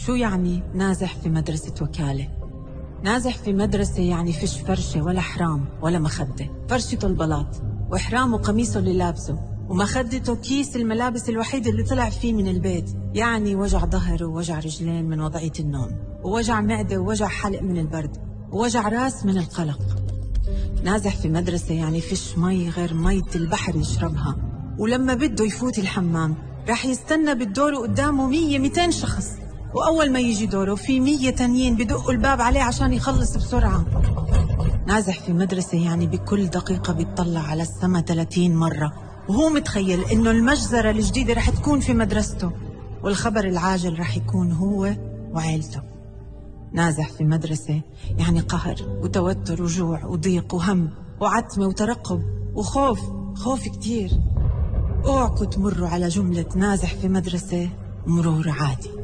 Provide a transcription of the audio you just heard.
شو يعني نازح في مدرسة وكالة؟ نازح في مدرسة يعني فيش فرشة ولا حرام ولا مخدة. فرشته البلاط، وحرامه قميصه اللي لابسه، ومخدته كيس الملابس الوحيد اللي طلع فيه من البيت. يعني وجع ظهر ووجع رجلين من وضعية النوم، ووجع معدة ووجع حلق من البرد، ووجع راس من القلق. نازح في مدرسة يعني فيش مي غير مية البحر يشربها، ولما بده يفوت الحمام راح يستنى بالدور قدامه 100-200 شخص، وأول ما يجي دوره في 100 تانيين بدقوا الباب عليه عشان يخلص بسرعة. نازح في مدرسة يعني بكل دقيقة بيطلع على السما 30 مرة، وهو متخيل إنه المجزرة الجديدة رح تكون في مدرسته، والخبر العاجل رح يكون هو وعيلته. نازح في مدرسة يعني قهر وتوتر وجوع وضيق وهم وعتمة وترقب وخوف، خوف كتير. اوعكوا تمروا على جملة نازح في مدرسة مرور عادي.